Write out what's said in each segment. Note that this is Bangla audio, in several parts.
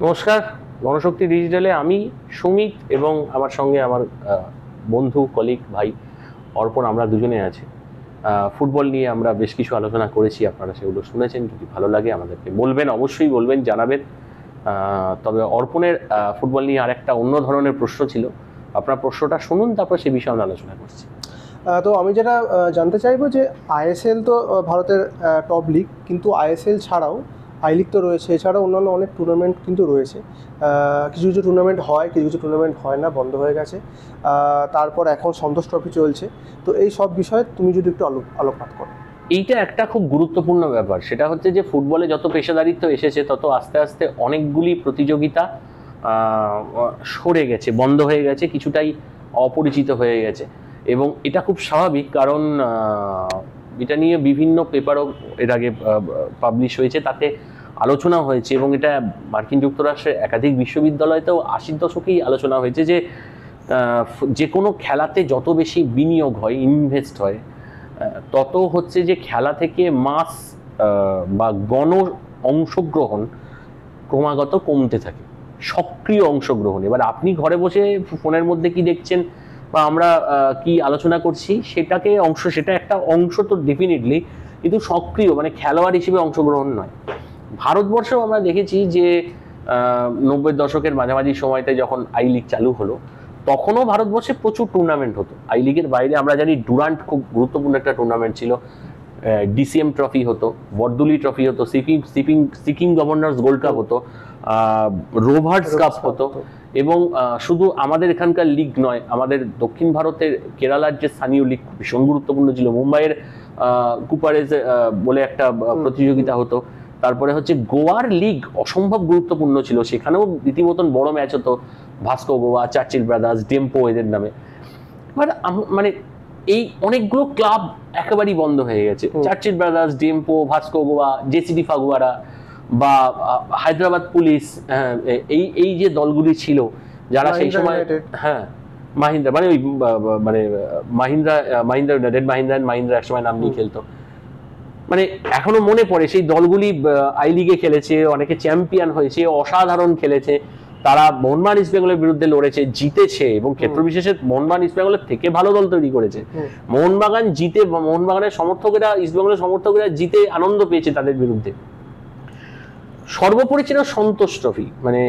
নমস্কার। গণশক্তি ডিজিটালে আমি সুমিত এবং আমার সঙ্গে আমার বন্ধু কলিগ ভাই অর্পণ, আমরা দুজনে আছি। ফুটবল নিয়ে আমরা বেশ কিছু আলোচনা করেছি, আপনারা সেগুলো শুনেছেন। যদি ভালো লাগে আমাদেরকে বলবেন, অবশ্যই বলবেন, জানাবেন। তবে অর্পণের ফুটবল নিয়ে আরেকটা অন্য ধরনের প্রশ্ন ছিল। আপনার প্রশ্নটা শুনুন, তারপর সে বিষয়ে আমরা আলোচনা করছি। তো আমি যেটা জানতে চাইবো যে আইএসএল তো ভারতের টপ লিগ, কিন্তু আইএসএল ছাড়াও আই লিগ তো রয়েছে, এছাড়াও অন্যান্য অনেক টুর্নামেন্ট কিন্তু রয়েছে। কিছু কিছু টুর্নামেন্ট হয়, কিছু কিছু টুর্নামেন্ট হয় না, বন্ধ হয়ে গেছে। তারপর এখন সন্তোষ ট্রফি চলছে। তো এই সব বিষয়ে তুমি যদি একটু আলোকপাত করো। এইটা একটা খুব গুরুত্বপূর্ণ ব্যাপার। সেটা হচ্ছে যে ফুটবলে যত পেশাদারিত্ব এসেছে, তত আস্তে আস্তে অনেকগুলি প্রতিযোগিতা সরে গেছে, বন্ধ হয়ে গেছে, কিছুটাই অপরিচিত হয়ে গেছে। এবং এটা খুব স্বাভাবিক, কারণ এটা নিয়ে বিভিন্ন পেপারও এর আগে পাবলিশ হয়েছে, তাতে আলোচনা হয়েছে। এবং এটা মার্কিন যুক্তরাষ্ট্রের একাধিক বিশ্ববিদ্যালয়তেও 80-র দশকেই আলোচনা হয়েছে যে যে কোনো খেলাতে যত বেশি বিনিয়োগ হয়, ইনভেস্ট হয়, তত হচ্ছে যে খেলা থেকে মাস বা গণ অংশগ্রহণ ক্রমাগত কমতে থাকে, সক্রিয় অংশগ্রহণ। এবার আপনি ঘরে বসে ফোনের মধ্যে কি দেখছেন বা আমরা কি আলোচনা করছি, সেটা একটা অংশ তো ডেফিনেটলি, কিন্তু সক্রিয় মানে খেলোয়াড় হিসেবে অংশগ্রহণ নয়। ভারতবর্ষেও আমরা দেখেছি যে 90-র দশকের মাঝামাঝি সময়তে যখন আই লিগ চালু হলো, তখনও ভারতবর্ষে প্রচুর টুর্নামেন্ট হতো। আই লিগের বাইরে আমরা জানি ডুরান্ট খুব গুরুত্বপূর্ণ একটা টুর্নামেন্ট ছিল, ডিসিএম ট্রফি হতো, বরদুলি ট্রফি হতো, সিকিম গভর্নর্স গোল্ড কাপ হতো, রোভার্স কাপ হতো। এবং শুধু আমাদের এখানকার লিগ নয়, আমাদের দক্ষিণ ভারতের কেরালার যে স্থানীয় লিগ ভীষণ গুরুত্বপূর্ণ ছিল। মুম্বাইয়ের কুপারেজ বলে একটা প্রতিযোগিতা হতো। তারপরে হচ্ছে গোয়ার লিগ অসম্ভব গুরুত্বপূর্ণ ছিল, সেখানেও রীতিমতন বড় ম্যাচ হতো, Vasco Goa, Churchill Brothers, Dempo এদের নামে। মানে এই অনেকগুলো ক্লাব একেবারেই বন্ধ হয়ে গেছে। চার্চিল ব্রাদার্স, ডেম্পো, ভাস্কো গোয়া, জেসিডি ফাগুয়ারা বা হায়দ্রাবাদ পুলিশ, এই যে দলগুলি ছিল, যারা সেই সময় মাহিন্দ্রা মানে ওই মানে মাহিন্দ্রা ইউনাইটেড, মাহিন্দ্রা একসময় নাম নিয়ে খেলতো। মানে এখনো মনে পড়ে সেই দলগুলি আই লিগে খেলেছে, অনেকে চ্যাম্পিয়ন হয়েছে, অসাধারণ খেলেছে। তারা মোহনবাগান ইস্ট বেঙ্গলের বিরুদ্ধে লড়েছে, জিতেছে, এবং ক্ষেত্র বিশেষে মোহনবাগান ইস্ট বেঙ্গলের থেকে ভালো দল তৈরি করেছে। মোহনবাগান জিতে, মোহনবাগানের সমর্থকেরা, ইস্ট বেঙ্গলের সমর্থকেরা জিতে আনন্দ পেয়েছে তাদের বিরুদ্ধে। সর্বোপরি ছিল সন্তোষ ট্রফি, মানে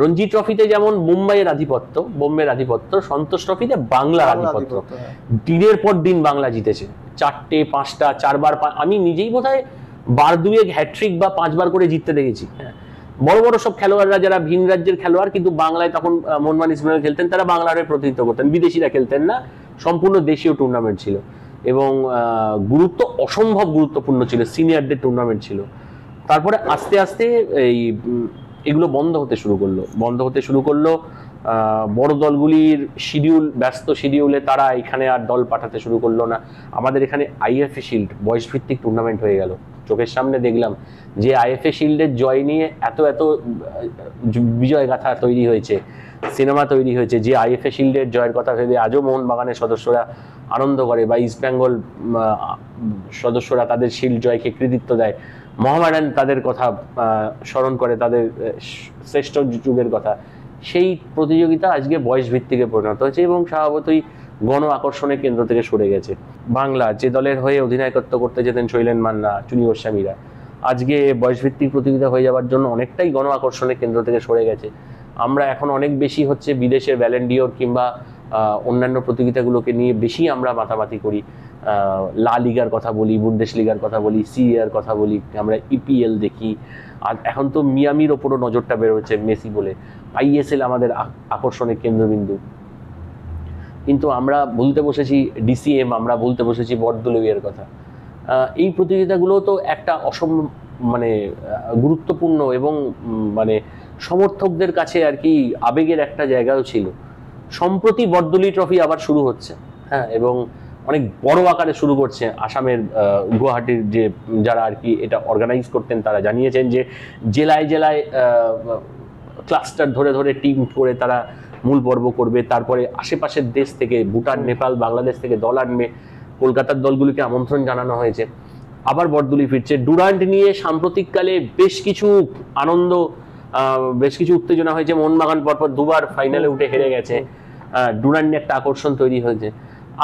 রঞ্জি ট্রফিতে যেমন বোম্বের আধিপত্য, সন্তোষ ট্রফিতে বাংলার আধিপত্য। দিনের পর দিন বাংলা জিতেছে, 4টে 5টা 4বার। আমি নিজেই বোধহয় বার দুয়েক হ্যাট্রিক বা 5বার করে জিততে দেখেছি। বড় বড় সব খেলোয়াড়রা যারা ভিন রাজ্যের খেলোয়াড়, কিন্তু বাংলায় তখন মোহনবাগান ইস্ট বেঙ্গল খেলতেন, তারা বাংলার হয়ে প্রতিনিধিত্ব করতেন, বিদেশিরা খেলতেন না, সম্পূর্ণ দেশীয় টুর্নামেন্ট ছিল। এবং অসম্ভব গুরুত্বপূর্ণ ছিল, সিনিয়রদের টুর্নামেন্ট ছিল। তারপরে আস্তে আস্তে এগুলো বন্ধ হতে শুরু করলো। বড় দলগুলির ব্যস্ত শিডিউলে তারা এখানে আর দল পাঠাতে শুরু করলো না। আমাদের এখানে আইএফএ শিল্ড বয়সভিত্তিক টুর্নামেন্ট হয়ে গেল, চোখের সামনে দেখলাম যে আইএফএ শিল্ডের জয় নিয়ে এত বিজয় গাথা তৈরি হয়েছে, সিনেমা তৈরি হয়েছে। যে আইএফএ শিল্ডের জয়ের কথা ভেবে আজও মোহনবাগানের সদস্যরা আনন্দ করে, বা ইস্ট বেঙ্গল সদস্যরা তাদের শিল্ড জয়কে কৃতিত্ব দেয়, মোহামেডান তাদের কথা স্মরণ করে, তাদের শ্রেষ্ঠ যুগের কথা। সেই প্রতিযোগিতা আজকে বয়স ভিত্তিকে পরিণত হয়েছে এবং স্বভাবতই গণ আকর্ষণের কেন্দ্র থেকে সরে গেছে। বাংলা যে দলের হয়ে অধিনায়কত্ব করতে যেতেন শৈলেন মান্না, চুনি গোস্বামীরা, আজকে বয়সভিত্তিক প্রতিযোগিতা হয়ে যাওয়ার জন্য অনেকটাই গণ আকর্ষণের কেন্দ্র থেকে সরে গেছে। আমরা এখন অনেক বেশি হচ্ছে বিদেশের ব্যালেন্ডিওর কিংবা অন্যান্য প্রতিযোগিতাগুলোকে নিয়ে বেশি আমরা মাতামাতি করি। লা লিগার কথা বলি, বুন্দেশ লিগার কথা বলি, সিএর কথা বলি, আমরা ইপিএল দেখি। আর এখন তো মিয়ামির ওপরও নজরটা বেরোচ্ছে মেসি বলে। আইএসএল আমাদের আকর্ষণের কেন্দ্রবিন্দু, কিন্তু আমরা ভুলতে বসেছি ডিসিএম, আমরা ভুলতে বসেছি বরদুলির কথা। এই প্রতিযোগিতাগুলো তো একটা মানে গুরুত্বপূর্ণ এবং মানে সমর্থকদের কাছে আর কি আবেগের একটা জায়গাও ছিল। সম্প্রতি বরদুলি ট্রফি আবার শুরু হচ্ছে, এবং অনেক বড় আকারে শুরু করছে। আসামের গুয়াহাটির যারা আর কি এটা অর্গানাইজ করতেন, তারা জানিয়েছেন যে জেলায় জেলায় ক্লাস্টার ধরে ধরে টিম করে তারা মূল পর্ব করবে। তারপরে আশেপাশের দেশ থেকে, ভুটান, নেপাল, বাংলাদেশ থেকে দল আনবে। কলকাতার দলগুলিকে আমন্ত্রণ জানানো হয়েছে। আবার বরদুলি ফিরছে। ডুরান্ট নিয়ে সাম্প্রতিককালে বেশ কিছু আনন্দ বেশ কিছু উত্তেজনা হয়েছে, মোহনবাগান পরপর দুবার ফাইনালে উঠে হেরে গেছে, ডুরান্ড একটা আকর্ষণ তৈরি হয়েছে।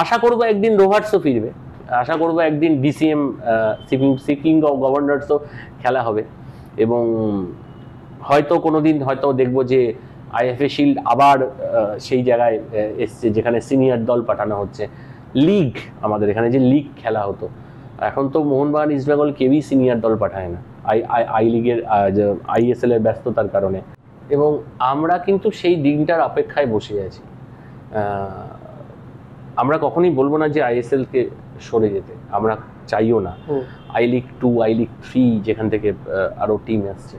আশা করবো একদিন রোভার্সও ফিরবে, আশা করবো একদিন ডিসিএম সিকিং অফ গভর্নর্সও খেলা হবে, এবং হয়তো কোনোদিন হয়তো দেখবো যে আইএফএ শিল্ড আবার সেই জায়গায় এসছে যেখানে সিনিয়র দল পাঠানো হচ্ছে। লিগ, আমাদের এখানে যে লিগ খেলা হতো, এখন তো মোহনবাগান ইস্টবেঙ্গল কেউই সিনিয়র দল পাঠায় না আই লিগের আইএসএল এর ব্যস্ততার কারণে, এবং আমরা কিন্তু সেই দিনটার অপেক্ষায় বসে আছি। আমরা কখনোই বলবো না যে আইএসএল কে সরে যেতে, আমরা চাইও না। আই লিগ 2, আই লিগ 3 যেখান থেকে আরো টিম আসছে,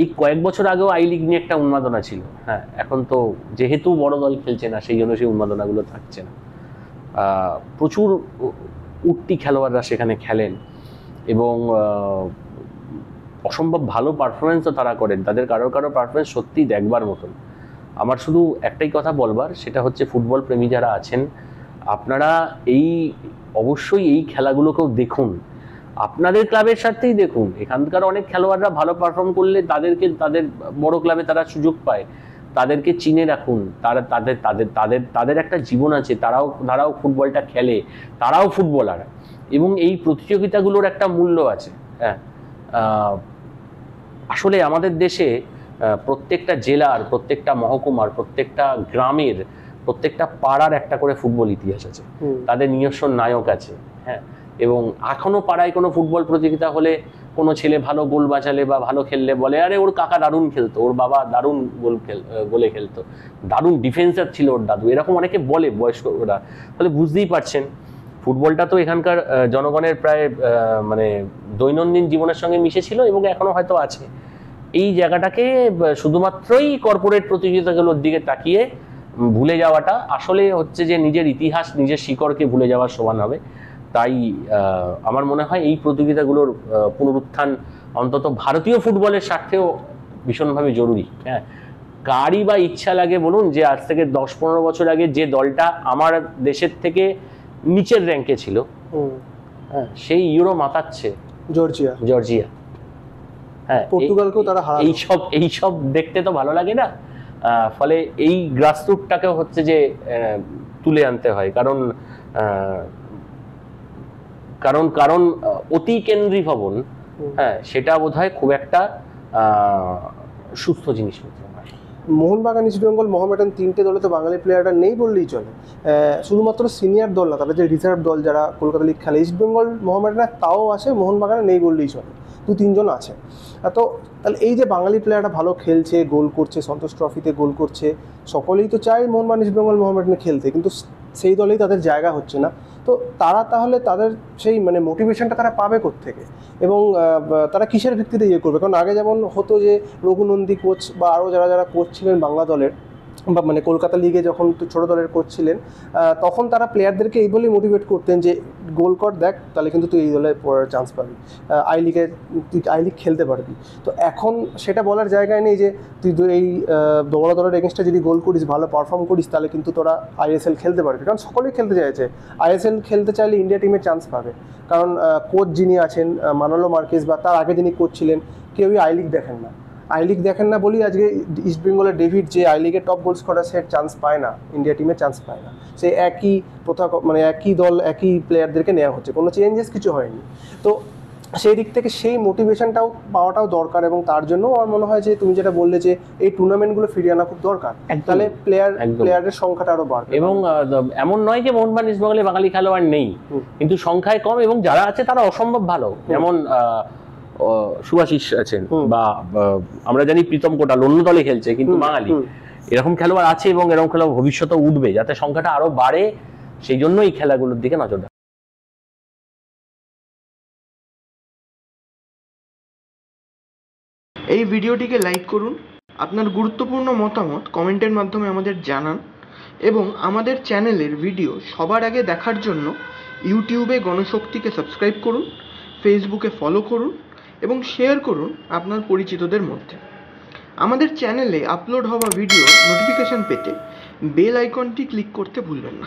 এই কয়েক বছর আগেও আই লিগ নিয়ে একটা উন্মাদনা ছিল। হ্যাঁ, এখন তো যেহেতু বড় দল খেলছে না, সেই জন্য সেই উন্মাদনাগুলো থাকছে না। প্রচুর উঠতি খেলোয়াড়রা সেখানে খেলেন, এবং অসম্ভব ভালো পারফরমেন্সও তারা করেন। তাদের কারোর পারফরমেন্স সত্যিই দেখবার মতন। আমার শুধু একটাই কথা বলবার, সেটা হচ্ছে ফুটবল প্রেমী যারা আছেন, আপনারা অবশ্যই এই খেলাগুলোকেও দেখুন, আপনাদের ক্লাবের সাথেই দেখুন। এখানকার অনেক খেলোয়াড়রা ভালো পারফর্ম করলে তাদেরকে তাদের বড় ক্লাবে তারা সুযোগ পায়, তাদেরকে চিনে রাখুন। তাদের একটা জীবন আছে, তারাও ফুটবলটা খেলে, তারাও ফুটবলার, এবং এই প্রতিযোগিতাগুলোর একটা মূল্য আছে। হ্যাঁ, আসলে আমাদের দেশে প্রত্যেকটা জেলার, প্রত্যেকটা মহকুমার, প্রত্যেকটা গ্রামের, প্রত্যেকটা পাড়ার একটা করে ফুটবল ইতিহাস আছে, তাদের নিজস্ব নায়ক আছে। হ্যাঁ, এবং এখনো পাড়ায় কোনো ফুটবল প্রতিযোগিতা হলে কোনো ছেলে ভালো গোল বাঁচালে বা ভালো খেললে বলে, আরে ওর কাকা দারুণ খেলতো, ওর বাবা দারুণ গোলে খেলতো, দারুণ ডিফেন্সার ছিল ওর দাদু, এরকম অনেকে বলে বয়স্ক ওরা। তাহলে বুঝতেই পারছেন ফুটবলটা তো এখানকার জনগণের প্রায় মানে দৈনন্দিন জীবনের সঙ্গে মিশেছিল, এবং এখনো হয়তো আছে। এই জায়গাটাকে শুধুমাত্রই কর্পোরেট প্রতিযোগিতাগুলোর দিকে তাকিয়ে ভুলে যাওয়াটা আসলে হচ্ছে যে নিজের ইতিহাস, নিজের শিকড়কে ভুলে যাওয়ার সমান হবে। তাই আমার মনে হয় এই প্রতিযোগিতাগুলোর পুনরুত্থান অন্তত ভারতীয় ফুটবলের স্বার্থেও ভীষণভাবে জরুরি। হ্যাঁ, কারই বা ইচ্ছা লাগে বলুন যে আজ থেকে 10-15 বছর আগে যে দলটা আমার দেশের থেকে নিচের র্যাঙ্কে ছিল, হ্যাঁ, সেই ইউরো মাতাচ্ছে জর্জিয়া। হ্যাঁ, পর্তুগালকেও তারা হারালো। এইসব দেখতে তো ভালো লাগে না। ফলে এই গ্রাসরুটটাকেও হচ্ছে যে তুলে আনতে হয়, কারণ অতি কেন্দ্রীভবন, হ্যাঁ, সেটা বোধহয় খুব একটা সুস্থ জিনিসপত্র নয়। মোহনবাগান, ইস্টবেঙ্গল, মোহামেডান তিনটে দলে তো বাঙালি প্লেয়াররা নেই বললেই চলে। শুধুমাত্র সিনিয়র দল না, তারা যে রিজার্ভ দল যারা কলকাতা লিগ খেলে, ইস্টবেঙ্গল মোহামেডান তাও আছে, মোহনবাগানে নেই বললেই চলে, 2-3 জন আছে। তো তাহলে এই যে বাঙালি প্লেয়াররা ভালো খেলছে, গোল করছে, সন্তোষ ট্রফিতে গোল করছে, সকলেই তো চায় মোহনবাগান, ইস্টবেঙ্গল, মোহামেডানে খেলতে, কিন্তু সেই দলেই তাদের জায়গা হচ্ছে না। তো তাহলে তাদের সেই মানে মোটিভেশনটা তারা পাবে কোত্থেকে, এবং তারা কিসের ভিত্তিতে ইয়ে করবে? কারণ আগে যেমন হতো যে রঘুনন্দী কোচ বা আরও যারা কোচ ছিলেন বাংলা দলের বা মানে কলকাতা লিগে যখন ছোটো দলের কোচ ছিলেন, তখন তারা প্লেয়ারদেরকে এই বলেই মোটিভেট করতেন যে গোল কর, দেখ তাহলে কিন্তু তুই এই দলে পড়ার চান্স পাবি, তুই আই লিগ খেলতে পারবি। তো এখন সেটা বলার জায়গায় নেই যে তুই এই বড় দলের এগেনস্টে যদি গোল করিস, ভালো পারফর্ম করিস, তাহলে কিন্তু তোরা আইএসএল খেলতে পারবি। কারণ সকলেই খেলতে চাইছে, আইএসএল খেলতে চাইলে ইন্ডিয়া টিমের চান্স পাবে। কারণ কোচ যিনি আছেন মানোলো মার্কেস বা তার আগে যিনি কোচ ছিলেন, কেউই আই লিগ দেখেন না বলেই আজকে ইস্টবেঙ্গলের ডেভিড যে আই লিগের টপ গোল স্কোরার, সে চান্স পায় না, ইন্ডিয়া টিমে চান্স পায় না। সে একই মানে একই দল, একই প্লেয়ারদেরকে নেওয়া হচ্ছে, কোনো চেঞ্জেস কিছু হয়নি। তো সেই দিক থেকে সেই মোটিভেশনটাও পাওয়াটাও দরকার, এবং তার জন্য আমার মনে হয় যে তুমি যেটা বললে যে এই টুর্নামেন্টগুলো ফিরিয়ে আনা খুব দরকার, তাহলে প্লেয়ারের সংখ্যাটা আরো বাড়বে। এবং এমন নয় যে মোহনবাগান, ইস্টবেঙ্গলে বাঙালি খেলোয়াড় নেই, কিন্তু সংখ্যায় কম, এবং যারা আছে তারা অসম্ভব ভালো। যেমন সুভাশিস আছেন, বা আমরা জানি প্রীতম কোটাল অন্য দলে খেলছে কিন্তু বাঙালি, এরকম খেলোয়াড় আছে, এবং এরকম খেলোয়াড় ভবিষ্যতে উঠবে, যাতে সংখ্যাটা আরো বাড়ে। সেই জন্য এই খেলাগুলোর দিকে নজর রাখা। এই ভিডিওটিকে লাইক করুন, আপনার গুরুত্বপূর্ণ মতামত কমেন্টের মাধ্যমে আমাদের জানান, এবং আমাদের চ্যানেলের ভিডিও সবার আগে দেখার জন্য ইউটিউবে গণশক্তিকে সাবস্ক্রাইব করুন, ফেসবুকে ফলো করুন, এবং শেয়ার করুন আপনার পরিচিতদের মধ্যে। আমাদের চ্যানেলে আপলোড হওয়া ভিডিও নোটিফিকেশন পেতে বেল আইকনটি ক্লিক করতে ভুলবেন না।